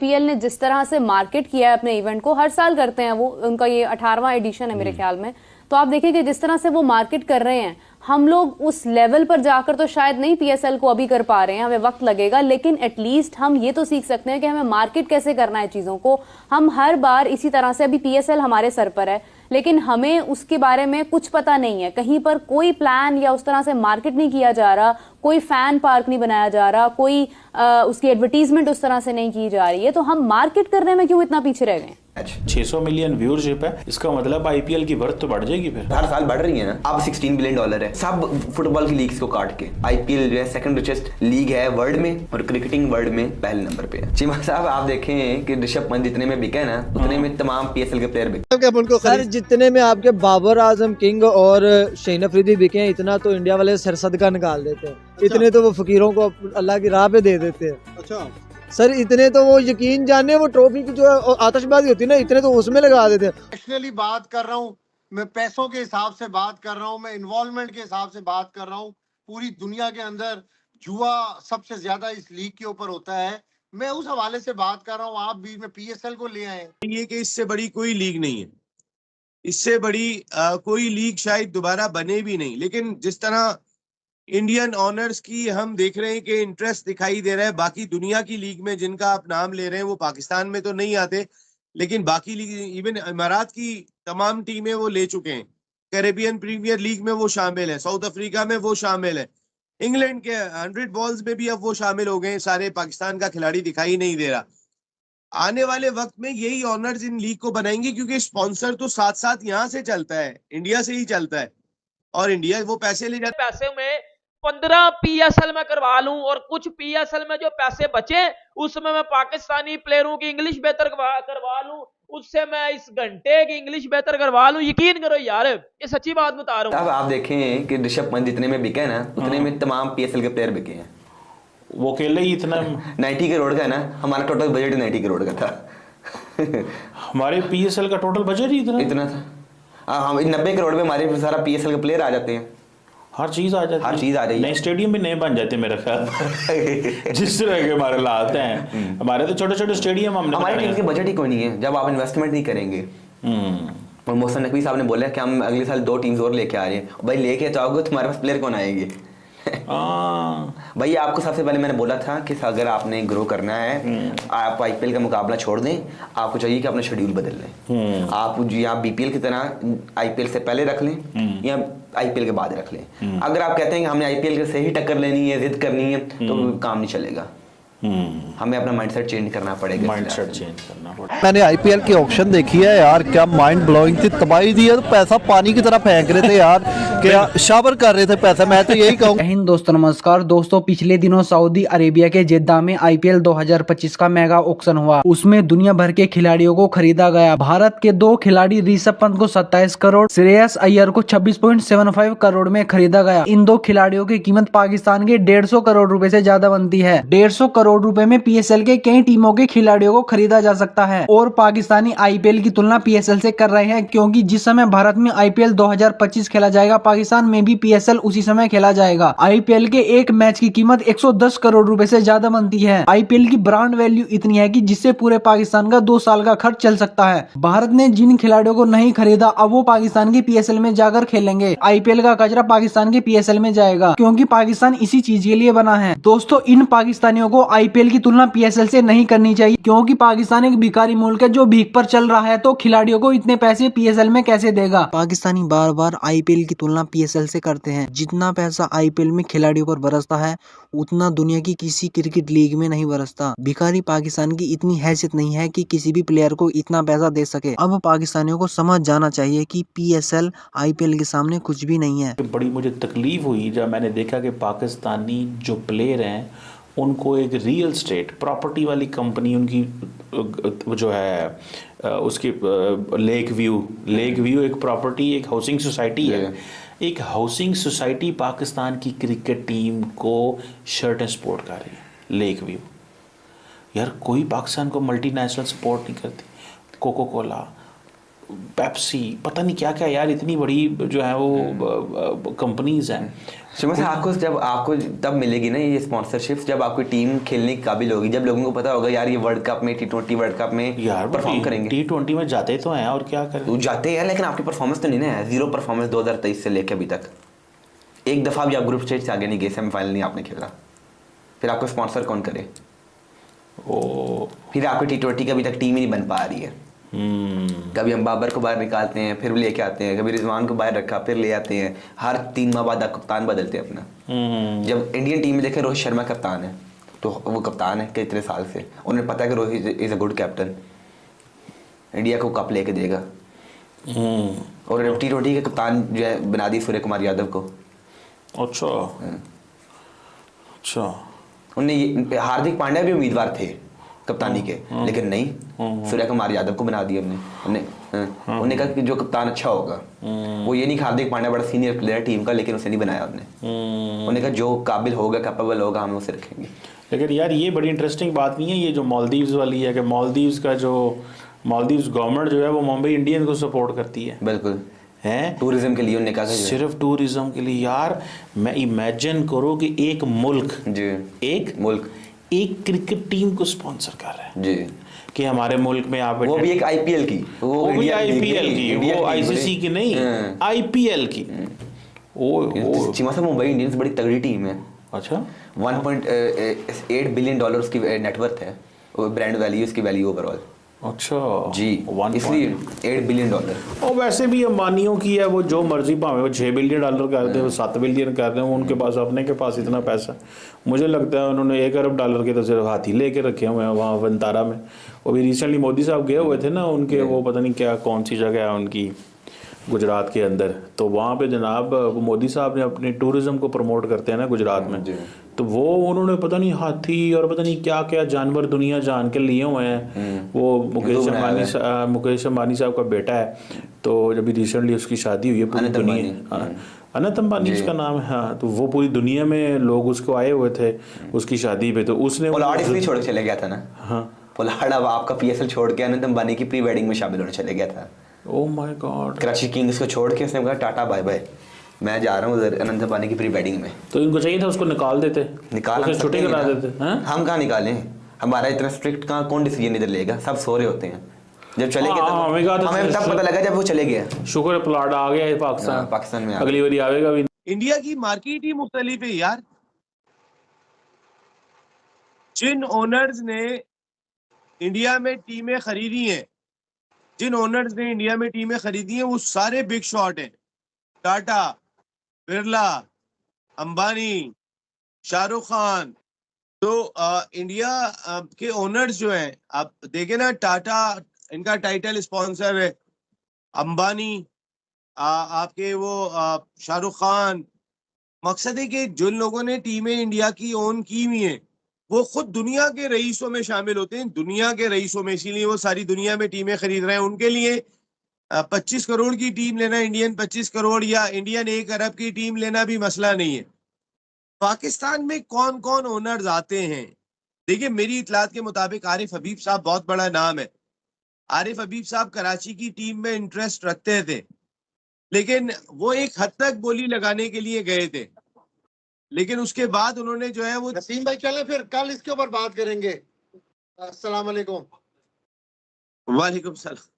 IPL ने जिस तरह से मार्केट किया है अपने इवेंट को, हर साल करते हैं वो, उनका ये 18वां एडिशन है मेरे ख्याल में, तो आप देखिए कि जिस तरह से वो मार्केट कर रहे हैं, हम लोग उस लेवल पर जाकर तो शायद नहीं पीएसएल को अभी कर पा रहे हैं, हमें वक्त लगेगा, लेकिन एटलीस्ट हम ये तो सीख सकते हैं कि हमें मार्केट कैसे करना है चीजों को। हम हर बार इसी तरह से, अभी पीएसएल हमारे सर पर है लेकिन हमें उसके बारे में कुछ पता नहीं है, कहीं पर कोई प्लान या उस तरह से मार्केट नहीं किया जा रहा, कोई फैन पार्क नहीं बनाया जा रहा, कोई उसकी एडवर्टीजमेंट उस तरह से नहीं की जा रही है, तो हम मार्केट करने में क्यों इतना पीछे रह गए? 600 मिलियन व्यूअरशिप है, इसका मतलब आईपीएल की वर्थ तो बढ़ जाएगी फिर, हर साल बढ़ रही है ना। अब $16 बिलियन है सब फुटबॉल की लीग्स को काट के। आईपीएल जो है सेकंड रिचेस्ट लीग है वर्ल्ड में, और क्रिकेटिंग वर्ल्ड में पहले नंबर पे है। चीमा साहब आप देखें कि ऋषभ पंत जितने में बिके ना, उतने में तमाम पीएसएल के प्लेयर बिके। सर जितने में आपके बाबर आजम किंग और शाहीन अफरीदी बिके हैं, इतना तो इंडिया वाले सरसदका निकाल देते हैं। इतने तो वो फकीरों को अल्लाह की राह पे दे देते हैं। अच्छा सर इतने तो वो यकीन जाने, वो ट्रॉफी की जो आतिशबाजी होती है ना, इतने तो उसमें लगा देते हैं। नेशनली बात कर रहा हूँ मैं, पैसों के हिसाब से बात कर रहा हूँ मैं, इन्वॉल्वमेंट के हिसाब से बात कर रहा हूँ। पूरी दुनिया के अंदर जुआ सबसे ज्यादा इस लीग के ऊपर होता है, मैं उस हवाले से बात कर रहा हूँ। आप बीच में पीएसएल को ले आए। ये कि इससे बड़ी कोई लीग नहीं है, इससे बड़ी कोई लीग शायद दोबारा बने भी नहीं। लेकिन जिस तरह इंडियन ऑनर्स की हम देख रहे हैं कि इंटरेस्ट दिखाई दे रहा है, बाकी दुनिया की लीग में जिनका आप नाम ले रहे हैं वो पाकिस्तान में तो नहीं आते, लेकिन बाकी लीग, इवन इमारात की तमाम टीमें वो ले चुके हैं, कैरेबियन प्रीमियर लीग में वो शामिल है, साउथ अफ्रीका में वो शामिल है, इंग्लैंड के 100 बॉल्स में भी अब वो शामिल हो गए। सारे पाकिस्तान का खिलाड़ी दिखाई नहीं दे रहा। आने वाले वक्त में यही ऑनर्स इन लीग को बनाएंगे, क्योंकि स्पॉन्सर तो साथ साथ यहाँ से चलता है, इंडिया से ही चलता है, और इंडिया वो पैसे ले जाता है। पैसे में 15 पीएसएल में करवा लूं, और कुछ पीएसएल में जो पैसे बचे उसमें मैं पाकिस्तानी प्लेयरों की इंग्लिश बेहतर करवा लूं, उससे मैं इस घंटे की इंग्लिश बेहतर करवा लूं। यकीन करो यार, ये सच्ची बात बता रहा हूं। अब आप देखें कि ऋषभ पंत जितने में बिके ना, उतने में तमाम पीएसएल के प्लेयर बिके हैं। वो अकेले ही इतना 90 करोड़ का है ना, हमारा टोटल बजट 90 करोड़ का था। हमारे पीएसएल का टोटल बजट ही इतना था। हम 90 करोड़ में हमारे सारा पीएसएल के प्लेयर आ जाते हैं, हर चीज आ जाती है, हर चीज आ रही है। नए स्टेडियम भी नए बन जाते मेरे ख्याल जिस तरह के हमारे लाते हैं। हमारे तो छोटे छोटे स्टेडियम हमने, हमारे टीम के बजट ही कोई नहीं है जब आप इन्वेस्टमेंट नहीं करेंगे। और मोहसिन नकवी साहब ने बोला कि हम अगले साल 2 टीम्स और लेके आ रहे हैं। भाई लेके तो आओगे, तुम्हारे पास प्लेयर कौन आएंगे? भाई आपको सबसे पहले मैंने बोला था कि अगर आपने ग्रो करना है, आप आईपीएल का मुकाबला छोड़ दें, आपको चाहिए कि अपना शेड्यूल बदल लें। आप या बीपीएल की तरह आईपीएल से पहले रख लें या आईपीएल के बाद रख लें। अगर आप कहते हैं कि हमने आईपीएल से ही टक्कर लेनी है, जिद करनी है, तो काम नहीं चलेगा। हमें अपना माइंडसेट चेंज करना पड़ेगा। माइंडसेट चेंज करना पड़ेगा। मैंने आईपीएल की ऑक्शन देखी है यार, क्या माइंड ब्लोइंग थी, तबाही दी है, तो पैसा पानी की तरह फेंक रहे थे यार, क्या शाबर कर रहे थे पैसा। मैं तो यही कहूँ। हिंद दोस्तों, नमस्कार दोस्तों। पिछले दिनों सऊदी अरेबिया के जेद्दा में आईपीएल 2025 का मेगा ऑक्शन हुआ। उसमें दुनिया भर के खिलाड़ियों को खरीदा गया। भारत के 2 खिलाड़ी ऋषभ पंत को 27 करोड़, श्रेयस अय्यर को 26.75 करोड़ में खरीदा गया। इन 2 खिलाड़ियों की कीमत पाकिस्तान के 150 करोड़ रुपए से ज्यादा बनती है। 150 करोड़ रुपए में पीएसएल के कई टीमों के खिलाड़ियों को खरीदा जा सकता है। और पाकिस्तानी आईपीएल की तुलना पीएसएल से कर रहे हैं, क्योंकि जिस समय भारत में आईपीएल 2025 खेला जाएगा, पाकिस्तान में भी पीएसएल उसी समय खेला जाएगा। आईपीएल के एक मैच की कीमत 110 करोड़ रुपए से ज्यादा बनती है। आईपीएल की ब्रांड वैल्यू इतनी है कि जिससे पूरे पाकिस्तान का 2 साल का खर्च चल सकता है। भारत ने जिन खिलाड़ियों को नहीं खरीदा, अब वो पाकिस्तान के पीएसएल में जाकर खेलेंगे। आईपीएल का कचरा पाकिस्तान के पीएसएल में जाएगा, क्योंकि पाकिस्तान इसी चीज के लिए बना है। दोस्तों, इन पाकिस्तानियों को आईपीएल की तुलना पीएसएल से नहीं करनी चाहिए, क्योंकि पाकिस्तान एक भिखारी मुल्क है जो भीख पर चल रहा है, तो खिलाड़ियों को इतने पैसे पीएसएल में कैसे देगा। पाकिस्तानी बार बार आईपीएल की तुलना पीएसएल से करते हैं। जितना पैसा आईपीएल में खिलाड़ियों पर बरसता है, उतना दुनिया की किसी क्रिकेट लीग में नहीं बरसता। भिखारी पाकिस्तान की इतनी हैसियत नहीं है कि किसी भी प्लेयर को इतना पैसा दे सके। अब पाकिस्तानियों को समझ जाना चाहिए कि पीएसएल आईपीएल के सामने कुछ भी नहीं है। बड़ी मुझे तकलीफ हुई जब मैंने देखा कि पाकिस्तानी जो प्लेयर हैं, उनको एक रियल स्टेट प्रॉपर्टी वाली कंपनी, उनकी जो है उसकी लेक व्यू एक प्रॉपर्टी, एक हाउसिंग सोसाइटी है। एक हाउसिंग सोसाइटी पाकिस्तान की क्रिकेट टीम को शर्टें सपोर्ट कर रही है। लेक व्यू, यार कोई पाकिस्तान को मल्टीनेशनल सपोर्ट नहीं करती। कोको कोला, पेप्सी, पता नहीं क्या क्या यार, इतनी बड़ी जो है वो कंपनीज हैं। शिमा से आपको तब मिलेगी ना ये स्पॉन्सरशिप्स, जब आपकी टीम खेलने के काबिल होगी, जब लोगों को पता होगा यार ये वर्ल्ड कप में, T20 वर्ल्ड कप में यार परफॉर्म करेंगे। T20 में जाते तो हैं और क्या करें, तो जाते हैं लेकिन आपकी परफॉर्मेंस तो नहीं ना है, जीरो परफॉर्मेंस 2023 से लेकर अभी तक। एक दफा भी आप ग्रुप स्टेज से आगे नहीं गए, सेमीफाइनल नहीं आपने खेला, फिर आपको स्पॉन्सर कौन करे? फिर आपकी T20 की अभी तक टीम ही नहीं बन पा रही है। कभी हम बाबर को बाहर निकालते हैं फिर लेके आते हैं, कभी रिजवान को बाहर रखा फिर ले आते हैं, हर 3 माह बाद आप कप्तान बदलते हैं अपना। जब इंडियन टीम में देखें रोहित शर्मा कप्तान है, तो वो कप्तान है कितने साल से, उन्हें पता है कि Rohit is a good captain, India को कप लेके देगा। और T20 के कप्तान जो है बना दी सूर्य कुमार यादव को। अच्छा उन्हें हार्दिक पांड्या भी उम्मीदवार थे कप्तानी के, लेकिन नहीं, सूर्य कुमार यादव को बना दिया हमने। उन्हें कहा कि जो कप्तान अच्छा होगा, वो ये नहीं कि हार्दिक पांड्या बड़ा सीनियर प्लेयर टीम का, लेकिन उसे नहीं बनाया उन्हें। उन्हें कहा जो काबिल होगा, कैपेबल होगा, हम उसे रखेंगे। लेकिन यार ये बड़ी इंटरेस्टिंग बात नहीं है ये जो मालदीव्स वाली है, कि मालदीव्स गवर्नमेंट जो है वो मुंबई इंडियंस को सपोर्ट करती है। बिल्कुल हैं, टूरिज्म के लिए उन्होंने कहा, सिर्फ टूरिज्म के लिए। यार मैं इमेजिन करो कि एक मुल्क एक क्रिकेट टीम को स्पॉन्सर कर रहा है जी, कि हमारे मुल्क में आप, वो भी एक IPL की, वो भी IPL की, वो ICC की नहीं, IPL की। चिमा से मुंबई इंडियंस बड़ी तगड़ी टीम है। अच्छा, 1.8 बिलियन डॉलर उसकी नेटवर्थ है, ब्रांड वैल्यू, उसकी वैल्यू ओवरऑल। अच्छा जी, इसलिए 8 बिलियन डॉलर। और वैसे भी अंबानियों की है, वो जो मर्जी भावे वो 6 बिलियन डॉलर कर दे, वो 7 बिलियन कर दे, उनके पास अपने के पास इतना पैसा। मुझे लगता है उन्होंने 1 अरब डॉलर के तो सिर्फ हाथी लेके रखे हुए हैं वहाँ वनतारा में। वो भी रिसेंटली मोदी साहब गए हुए थे ना उनके, वो पता नहीं क्या कौन सी जगह है उनकी गुजरात के अंदर, तो वहाँ पे जनाब वो मोदी साहब ने अपने टूरिज्म को प्रमोट करते हैं ना गुजरात में, तो वो उन्होंने पता नहीं हाथी और पता नहीं क्या क्या जानवर दुनिया जान के लिए हुए हैं। वो मुकेश अंबानी साहब का बेटा है, तो जब रिसेंटली उसकी शादी हुई है पूरी दुनिया, अनंत अंबानी उसका नाम है, हाँ, तो वो पूरी दुनिया में लोग उसको आए हुए थे उसकी शादी पे, तो उसने इसलिए छोड़ के चले गया था ना। हाँ, पोलार्ड अब आपका PSL छोड़ के अनंत अंबानी की प्री वेडिंग में शामिल होने चले गया था। Oh my God, Karachi Kings को छोड़ के उसने कहा टाटा बाय बाय, मैं जा रहा हूँ उधर अनंत अंबानी की प्री वेडिंग में। तो इनको चाहिए था उसको निकाल देते, छुट्टी करा देते। हम कहाँ निकालें, हमारा इतना स्ट्रिक्ट कहाँ, कौन डिसीजन इधर लेगा, सब सो रहे होते हैं। जब चले गए हमें तब पता लगा जब वो चले गए। शुक्र है प्लाट आ गया है पाकिस्तान में, अगली बारी आवेगा भी। इंडिया की मार्केट ही मुख्तलिफ है यार। जिन ओनर्स ने इंडिया में टीमें खरीदी हैं, वो सारे बिग शॉट हैं। टाटा, बिरला, अंबानी, शाहरुख खान। तो इंडिया के ओनर्स जो हैं, आप देखें ना, टाटा इनका टाइटल स्पॉन्सर है, अंबानी आपके वो शाहरुख खान। मकसद है कि जिन लोगों ने टीमें इंडिया की ओन की हुई हैं, वो खुद दुनिया के रईसों में शामिल होते हैं, दुनिया के रईसों में, इसीलिए वो सारी दुनिया में टीमें खरीद रहे हैं। उनके लिए 25 करोड़ की टीम लेना, इंडियन 25 करोड़ या इंडियन 1 अरब की टीम लेना भी मसला नहीं है। पाकिस्तान में कौन कौन ओनर्स आते हैं, देखिए मेरी इतलात के मुताबिक आरिफ हबीब साहब बहुत बड़ा नाम है। आरिफ हबीब साहब कराची की टीम में इंटरेस्ट रखते थे, लेकिन वो एक हद तक बोली लगाने के लिए गए थे, लेकिन उसके बाद उन्होंने जो है वो। नसीम भाई चले फिर कल इसके ऊपर बात करेंगे। अस्सलाम वालेकुम। वालेकुम सलाम।